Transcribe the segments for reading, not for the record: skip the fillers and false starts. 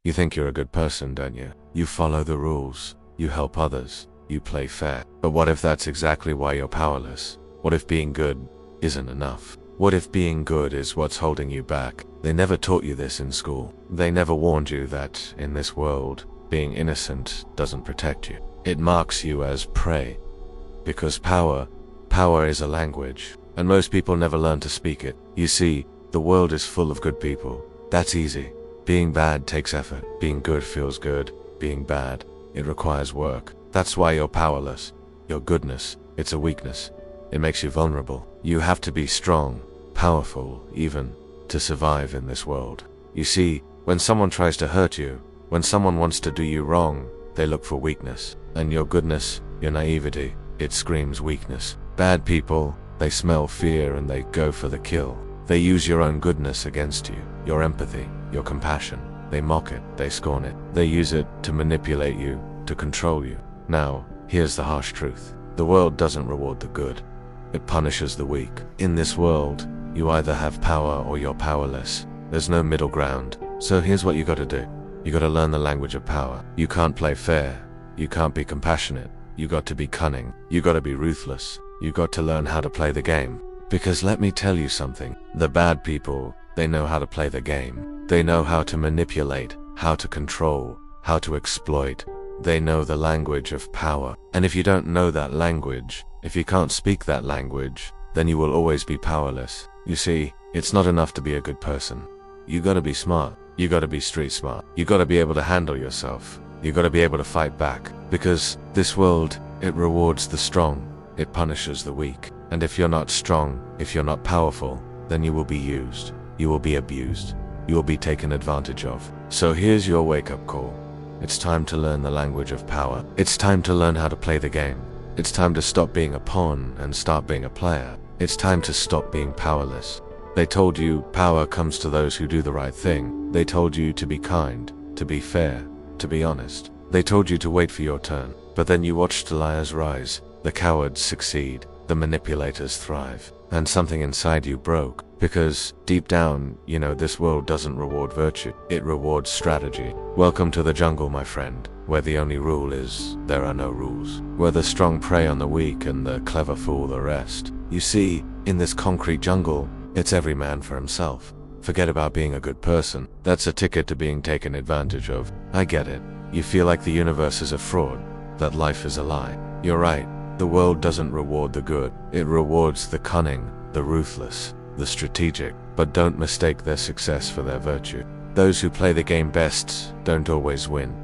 You think you're a good person, don't you? You follow the rules, you help others, you play fair. But what if that's exactly why you're powerless? What if being good isn't enough? What if being good is what's holding you back? They never taught you this in school. They never warned you that, in this world, being innocent doesn't protect you. It marks you as prey. Because power is a language, and most people never learn to speak it. You see, the world is full of good people. That's easy. Being bad takes effort. Being good feels good. Being bad, it requires work. That's why you're powerless. Your goodness, it's a weakness. It makes you vulnerable. You have to be strong, powerful, even, to survive in this world. You see, when someone tries to hurt you, when someone wants to do you wrong, they look for weakness. And your goodness, your naivety, it screams weakness. Bad people, they smell fear and they go for the kill. They use your own goodness against you, your empathy, your compassion. They mock it, they scorn it. They use it to manipulate you, to control you. Now, here's the harsh truth. The world doesn't reward the good. It punishes the weak. In this world, you either have power or you're powerless. There's no middle ground. So here's what you gotta do. You gotta learn the language of power. You can't play fair. You can't be compassionate. You got to be cunning. You gotta be ruthless. You got to learn how to play the game. Because let me tell you something. The bad people, they know how to play the game. They know how to manipulate, how to control, how to exploit. They know the language of power. And if you don't know that language, if you can't speak that language, then you will always be powerless. You see, it's not enough to be a good person. You gotta be smart. You gotta be street smart. You gotta be able to handle yourself. You gotta be able to fight back. Because this world, it rewards the strong. It punishes the weak. And if you're not strong, if you're not powerful, then you will be used. You will be abused. You will be taken advantage of. So here's your wake-up call. It's time to learn the language of power. It's time to learn how to play the game. It's time to stop being a pawn and start being a player. It's time to stop being powerless. They told you power comes to those who do the right thing. They told you to be kind, to be fair, to be honest. They told you to wait for your turn. But then you watched the liars rise, the cowards succeed, the manipulators thrive, and something inside you broke. Because deep down, you know, this world doesn't reward virtue. It rewards strategy. Welcome to the jungle, my friend, where the only rule is there are no rules. Where the strong prey on the weak and the clever fool the rest. You see, in this concrete jungle, it's every man for himself. Forget about being a good person. That's a ticket to being taken advantage of. I get it. You feel like the universe is a fraud, that life is a lie. You're right. The world doesn't reward the good. It rewards the cunning, the ruthless, the strategic. But don't mistake their success for their virtue. Those who play the game best don't always win.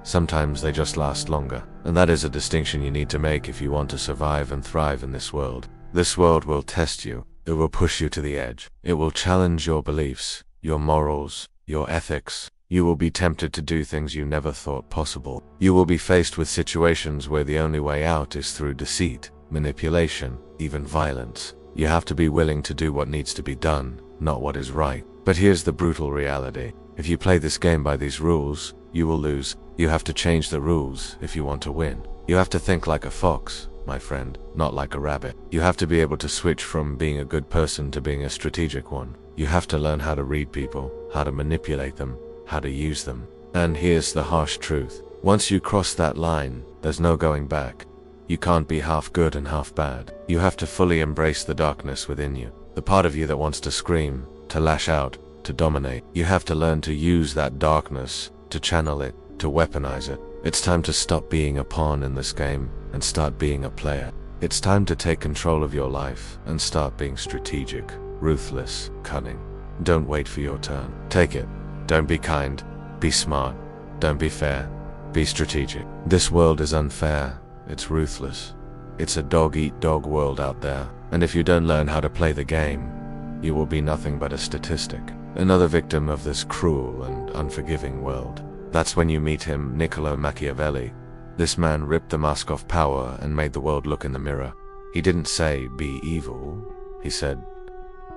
Sometimes they just last longer. And that is a distinction you need to make if you want to survive and thrive in this world. This world will test you. It will push you to the edge. It will challenge your beliefs, your morals, your ethics. You will be tempted to do things you never thought possible. You will be faced with situations where the only way out is through deceit, manipulation, even violence. You have to be willing to do what needs to be done, not what is right. But here's the brutal reality. If you play this game by these rules, you will lose. You have to change the rules if you want to win. You have to think like a fox, my friend, not like a rabbit. You have to be able to switch from being a good person to being a strategic one. You have to learn how to read people, how to manipulate them, how to use them. And here's the harsh truth. Once you cross that line, there's no going back. You can't be half good and half bad. You have to fully embrace the darkness within you. The part of you that wants to scream, to lash out, to dominate. You have to learn to use that darkness, to channel it, to weaponize it. It's time to stop being a pawn in this game and start being a player. It's time to take control of your life and start being strategic, ruthless, cunning. Don't wait for your turn. Take it. Don't be kind. Be smart. Don't be fair. Be strategic. This world is unfair. It's ruthless. It's a dog-eat-dog world out there. And if you don't learn how to play the game, you will be nothing but a statistic. Another victim of this cruel and unforgiving world. That's when you meet him, Niccolo Machiavelli. This man ripped the mask off power and made the world look in the mirror. He didn't say, be evil. He said,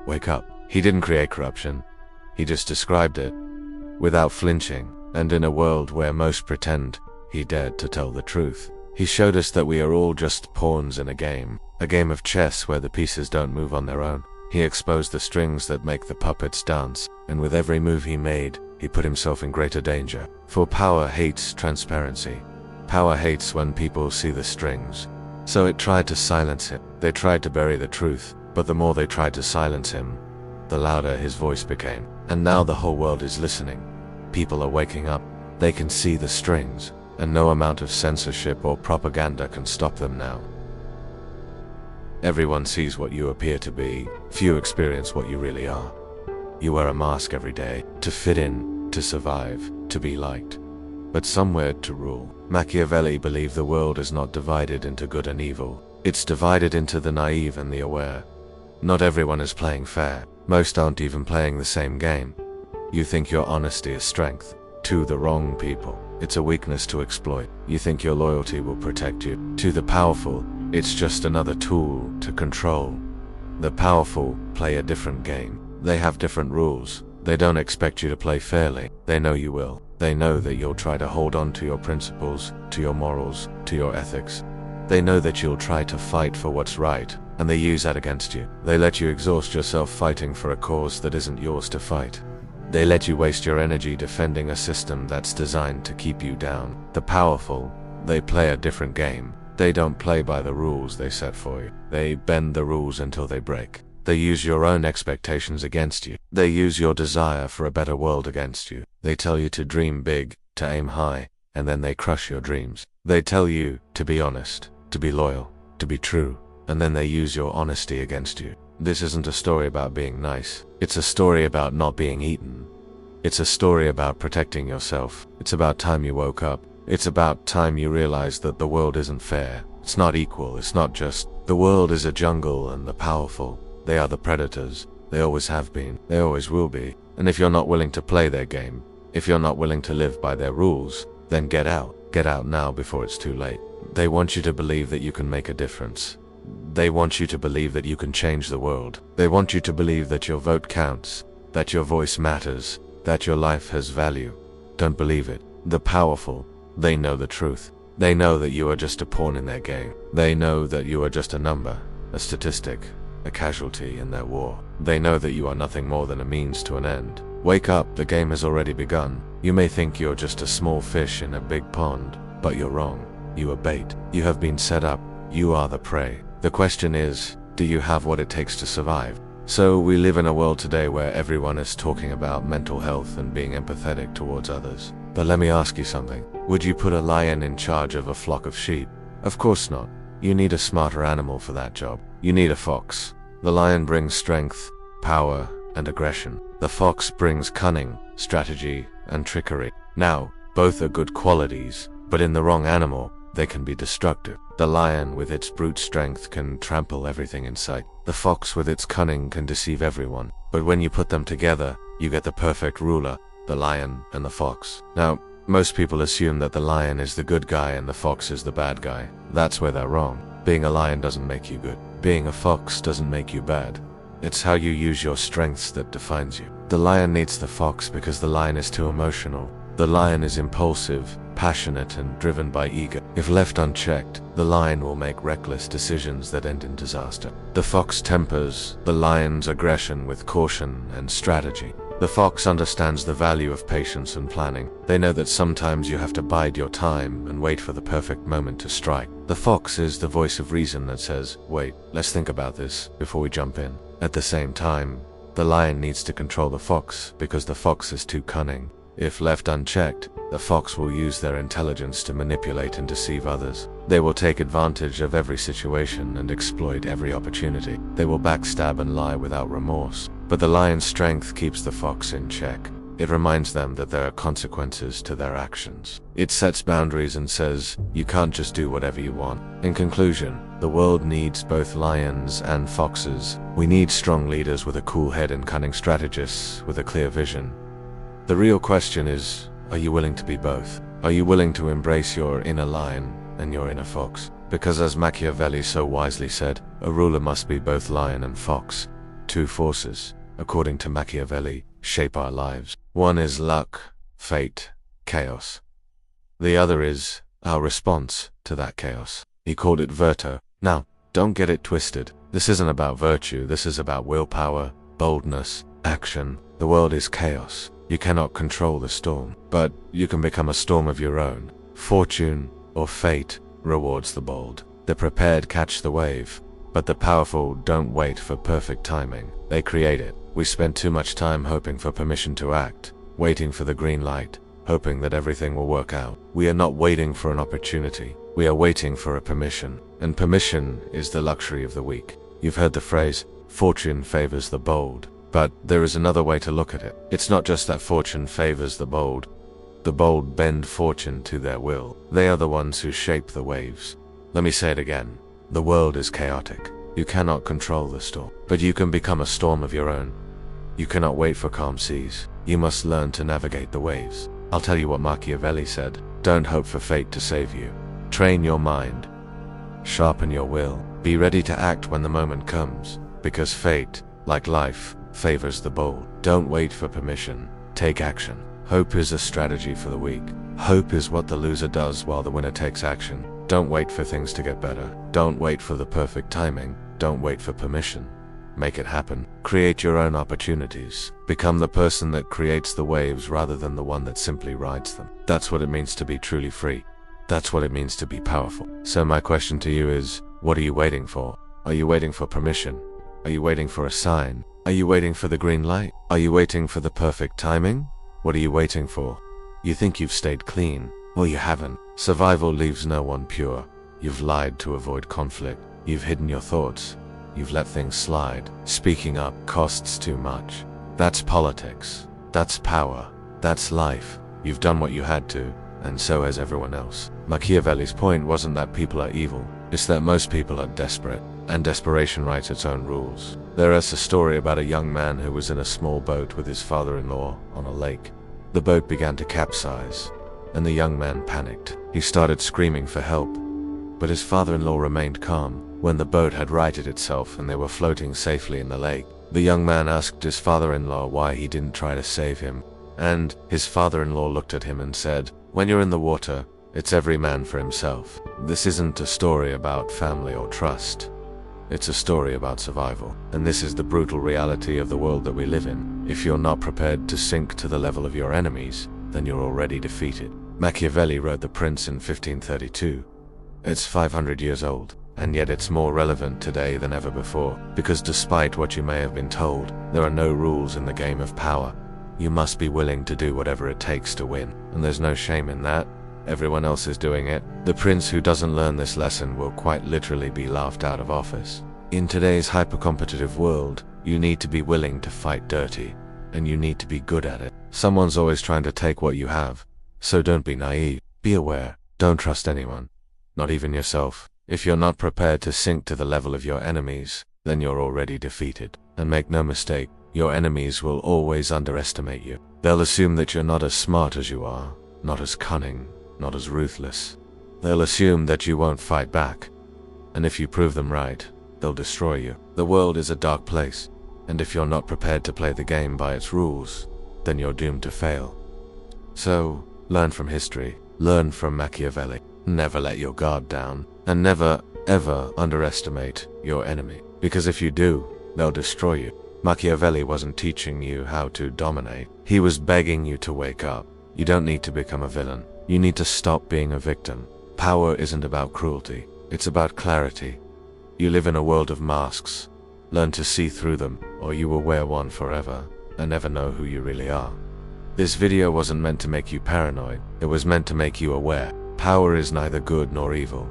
wake up. He didn't create corruption. He just described it, without flinching. And in a world where most pretend, he dared to tell the truth. He showed us that we are all just pawns in a game of chess where the pieces don't move on their own. He exposed the strings that make the puppets dance, and with every move he made, he put himself in greater danger. For power hates transparency. Power hates when people see the strings. So it tried to silence him. They tried to bury the truth, but the more they tried to silence him, the louder his voice became. And now the whole world is listening. People are waking up. They can see the strings, and no amount of censorship or propaganda can stop them now. Everyone sees what you appear to be. Few experience what you really are. You wear a mask every day, to fit in, to survive, to be liked. But somewhere to rule. Machiavelli believed the world is not divided into good and evil. It's divided into the naive and the aware. Not everyone is playing fair. Most aren't even playing the same game. You think your honesty is strength. To the wrong people, it's a weakness to exploit. You think your loyalty will protect you. To the powerful, it's just another tool to control. The powerful play a different game. They have different rules. They don't expect you to play fairly. They know you will. They know that you'll try to hold on to your principles, to your morals, to your ethics. They know that you'll try to fight for what's right, and they use that against you. They let you exhaust yourself fighting for a cause that isn't yours to fight. They let you waste your energy defending a system that's designed to keep you down. The powerful, they play a different game. They don't play by the rules they set for you. They bend the rules until they break. They use your own expectations against you. They use your desire for a better world against you. They tell you to dream big, to aim high, and then they crush your dreams. They tell you to be honest, to be loyal, to be true, and then they use your honesty against you. This isn't a story about being nice. It's a story about not being eaten. It's a story about protecting yourself. It's about time you woke up. It's about time you realized that the world isn't fair. It's not equal. It's not just. The world is a jungle, and the powerful, they are the predators. They always have been. They always will be. And if you're not willing to play their game, if you're not willing to live by their rules, then get out. Get out now before it's too late. They want you to believe that you can make a difference. They want you to believe that you can change the world. They want you to believe that your vote counts, that your voice matters, that your life has value. Don't believe it. The powerful, they know the truth. They know that you are just a pawn in their game. They know that you are just a number, a statistic, a casualty in their war. They know that you are nothing more than a means to an end. Wake up, the game has already begun. You may think you're just a small fish in a big pond, but you're wrong. You are bait. You have been set up. You are the prey. The question is, do you have what it takes to survive? So we live in a world today where everyone is talking about mental health and being empathetic towards others. But let me ask you something. Would you put a lion in charge of a flock of sheep? Of course not. You need a smarter animal for that job. You need a fox. The lion brings strength, power, and aggression. The fox brings cunning, strategy, and trickery. Now, both are good qualities, but in the wrong animal, they can be destructive. The lion with its brute strength can trample everything in sight. The fox with its cunning can deceive everyone. But when you put them together, you get the perfect ruler, the lion and the fox. Now, most people assume that the lion is the good guy and the fox is the bad guy. That's where they're wrong. Being a lion doesn't make you good. Being a fox doesn't make you bad. It's how you use your strengths that defines you. The lion needs the fox because the lion is too emotional. The lion is impulsive, passionate, and driven by ego. If left unchecked, the lion will make reckless decisions that end in disaster. The fox tempers the lion's aggression with caution and strategy. The fox understands the value of patience and planning. They know that sometimes you have to bide your time and wait for the perfect moment to strike. The fox is the voice of reason that says, wait, let's think about this before we jump in. At the same time, the lion needs to control the fox because the fox is too cunning. If left unchecked, the fox will use their intelligence to manipulate and deceive others. They will take advantage of every situation and exploit every opportunity. They will backstab and lie without remorse. But the lion's strength keeps the fox in check. It reminds them that there are consequences to their actions. It sets boundaries and says, you can't just do whatever you want. In conclusion, the world needs both lions and foxes. We need strong leaders with a cool head and cunning strategists with a clear vision. The real question is, are you willing to be both? Are you willing to embrace your inner lion and your inner fox? Because as Machiavelli so wisely said, a ruler must be both lion and fox. Two forces, according to Machiavelli, shape our lives. One is luck, fate, chaos. The other is our response to that chaos. He called it virtue. Now, don't get it twisted. This isn't about virtue. This is about willpower, boldness, action. The world is chaos. You cannot control the storm, but you can become a storm of your own. Fortune, or fate, rewards the bold. The prepared catch the wave, but the powerful don't wait for perfect timing. They create it. We spend too much time hoping for permission to act, waiting for the green light, hoping that everything will work out. We are not waiting for an opportunity. We are waiting for a permission, and permission is the luxury of the weak. You've heard the phrase, fortune favors the bold, but there is another way to look at it. It's not just that fortune favors the bold. The bold bend fortune to their will. They are the ones who shape the waves. Let me say it again. The world is chaotic. You cannot control the storm, but you can become a storm of your own. You cannot wait for calm seas. You must learn to navigate the waves. I'll tell you what Machiavelli said. Don't hope for fate to save you. Train your mind. Sharpen your will. Be ready to act when the moment comes, because fate, like life, favors the bold. Don't wait for permission. Take action. Hope is a strategy for the weak. Hope is what the loser does while the winner takes action. Don't wait for things to get better. Don't wait for the perfect timing. Don't wait for permission. Make it happen. Create your own opportunities. Become the person that creates the waves rather than the one that simply rides them. That's what it means to be truly free. That's what it means to be powerful. So my question to you is, what are you waiting for? Are you waiting for permission? Are you waiting for a sign? Are you waiting for the green light? Are you waiting for the perfect timing? What are you waiting for? You think you've stayed clean. Well, you haven't. Survival leaves no one pure. You've lied to avoid conflict. You've hidden your thoughts. You've let things slide. Speaking up costs too much. That's politics. That's power. That's life. You've done what you had to, and so has everyone else. Machiavelli's point wasn't that people are evil. It's that most people are desperate, and desperation writes its own rules. There is a story about a young man who was in a small boat with his father-in-law on a lake. The boat began to capsize, and the young man panicked. He started screaming for help, but his father-in-law remained calm. When the boat had righted itself and they were floating safely in the lake, the young man asked his father-in-law why he didn't try to save him, and his father-in-law looked at him and said, "When you're in the water, it's every man for himself." This isn't a story about family or trust. It's a story about survival. And this is the brutal reality of the world that we live in. If you're not prepared to sink to the level of your enemies, then you're already defeated. Machiavelli wrote The Prince in 1532. It's 500 years old, and yet it's more relevant today than ever before, because despite what you may have been told, there are no rules in the game of power. You must be willing to do whatever it takes to win, and there's no shame in that. Everyone else is doing it. The prince who doesn't learn this lesson will quite literally be laughed out of office. In today's hyper-competitive world, you need to be willing to fight dirty, and you need to be good at it. Someone's always trying to take what you have, so don't be naive. Be aware. Don't trust anyone, not even yourself. If you're not prepared to sink to the level of your enemies, then you're already defeated. And make no mistake, your enemies will always underestimate you. They'll assume that you're not as smart as you are, not as cunning, not as ruthless. They'll assume that you won't fight back, and if you prove them right, they'll destroy you. The world is a dark place, and if you're not prepared to play the game by its rules, then you're doomed to fail. So, learn from history, learn from Machiavelli. Never let your guard down, and never, ever underestimate your enemy, because if you do, they'll destroy you. Machiavelli wasn't teaching you how to dominate. He was begging you to wake up. You don't need to become a villain. You need to stop being a victim. Power isn't about cruelty. It's about clarity. You live in a world of masks. Learn to see through them, or you will wear one forever and never know who you really are. This video wasn't meant to make you paranoid. It was meant to make you aware. Power is neither good nor evil.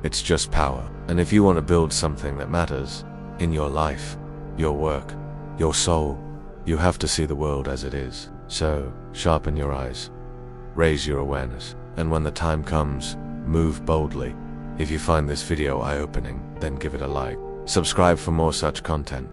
It's just power. And if you want to build something that matters in your life, your work, your soul, you have to see the world as it is. So, sharpen your eyes, raise your awareness, and when the time comes, move boldly. If you find this video eye-opening, then give it a like. Subscribe for more such content.